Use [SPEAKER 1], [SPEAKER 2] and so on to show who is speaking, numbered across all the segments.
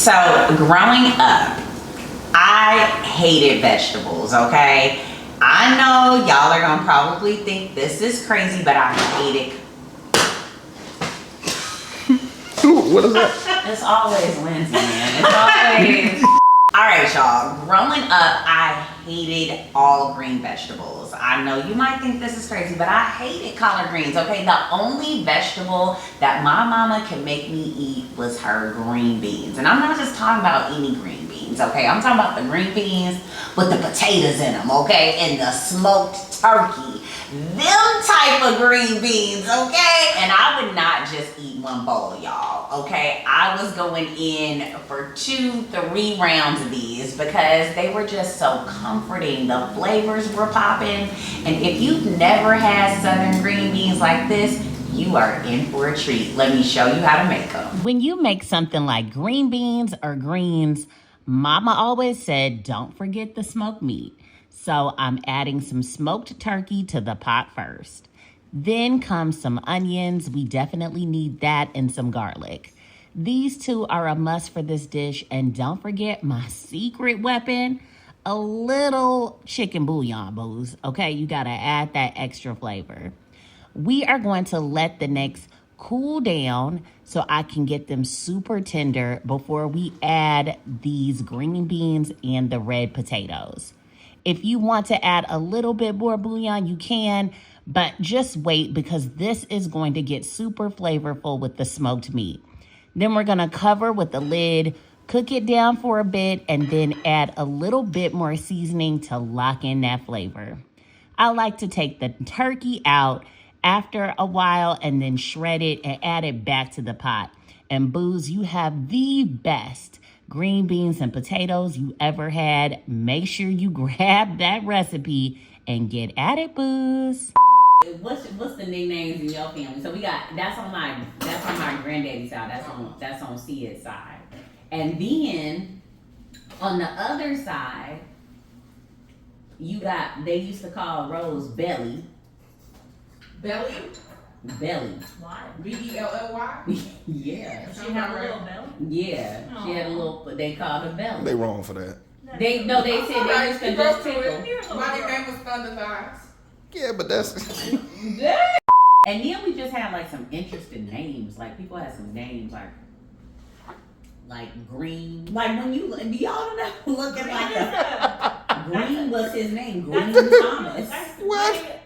[SPEAKER 1] So growing up, I hated vegetables, okay? I know y'all are gonna probably think this is crazy, but I hate it.
[SPEAKER 2] What is that?
[SPEAKER 1] It's always Lindsay, man. It's always... Alright, y'all. Growing up, I hated all green vegetables. I know you might think this is crazy, but I hated collard greens, okay? The only vegetable that my mama could make me eat was her green beans. And I'm not just talking about any green beans, okay? I'm talking about the green beans with the potatoes in them, okay? And the smoked turkey. Them type of green beans, okay? And I would not just eat one bowl, y'all, okay? I was going in for 2-3 rounds of these because they were just so comforting. The flavors were popping. And if you've never had southern green beans like this, you are in for a treat. Let me show you how to make them. When you make something like green beans or greens, Mama always said, don't forget the smoked meat. So I'm adding some smoked turkey to the pot first. Then comes some onions. We definitely need that and some garlic. These two are a must for this dish. And don't forget my secret weapon, a little chicken bouillon, booze. Okay, you gotta add that extra flavor. We are going to let the necks cool down so I can get them super tender before we add these green beans and the red potatoes. If you want to add a little bit more bouillon, you can, but just wait because this is going to get super flavorful with the smoked meat. Then we're gonna cover with the lid, cook it down for a bit, and then add a little bit more seasoning to lock in that flavor. I like to take the turkey out after a while and then shred it and add it back to the pot. And booze, you have the best green beans and potatoes you ever had. Make sure you grab that recipe and get at it, booze. What's the nicknames in your family? So we got that's on my granddaddy's side. That's on Sia's side. And then on the other side, you got they used to call Rose Belly.
[SPEAKER 3] Belly?
[SPEAKER 1] Belly.
[SPEAKER 3] Why? B-E-L-L-Y?
[SPEAKER 1] Yeah.
[SPEAKER 3] She had a little belly?
[SPEAKER 1] Yeah. Aww. She had a little, they called her belly.
[SPEAKER 2] They wrong for that.
[SPEAKER 1] They said they used to just tickle.
[SPEAKER 3] My name was Thunder Thighs.
[SPEAKER 2] Yeah, but that's...
[SPEAKER 1] And then we just had like some interesting names. Like people had some names like Green. Like when you, y'all know, looking like that. Green was his name. Green Thomas.
[SPEAKER 2] What?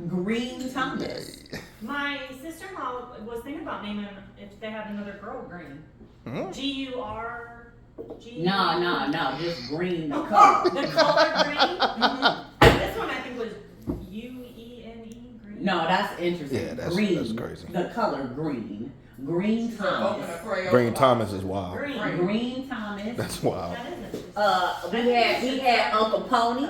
[SPEAKER 1] Green Thomas.
[SPEAKER 4] My sister-in-law was thinking about naming if they had another girl Green. G-U-R-G.
[SPEAKER 1] No, just green. The color.
[SPEAKER 4] The color green. Mm-hmm. This one I think was U-E-N-E. Green.
[SPEAKER 1] No, that's interesting.
[SPEAKER 2] Yeah, that's
[SPEAKER 1] green.
[SPEAKER 2] crazy.
[SPEAKER 1] The color green. Green Thomas.
[SPEAKER 2] Green Thomas is wild.
[SPEAKER 1] Green Thomas.
[SPEAKER 2] That's wild.
[SPEAKER 4] That is interesting.
[SPEAKER 1] We had Uncle Pony.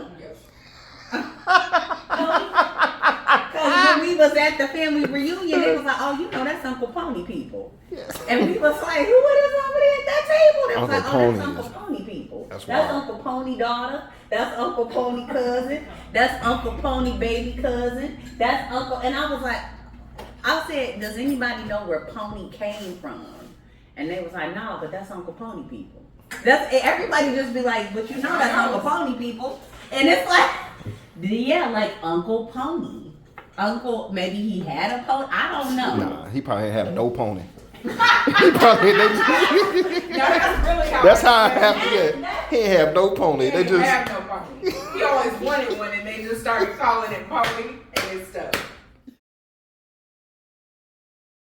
[SPEAKER 1] When we was at the family reunion, it was like, oh, you know, that's Uncle Pony people.
[SPEAKER 2] Yes.
[SPEAKER 1] And we was like, who is over there at that table? They was
[SPEAKER 2] Uncle
[SPEAKER 1] like, oh,
[SPEAKER 2] Pony
[SPEAKER 1] that's Uncle Pony people.
[SPEAKER 2] That's
[SPEAKER 1] Uncle Pony daughter. That's Uncle Pony cousin. That's Uncle Pony baby cousin. That's Uncle, and I was like, I said, does anybody know where Pony came from? And they was like, no, but that's Uncle Pony people. That's everybody just be like, but you know that's Uncle Pony people. And it's like, yeah, like Uncle Pony. Uncle, maybe he had a pony. I don't know.
[SPEAKER 2] Nah, he probably had no pony. He probably. That's how it happened. Yeah. He ain't have no pony.
[SPEAKER 3] He didn't have no pony. He always wanted one, and they just started calling it pony, and it stuck.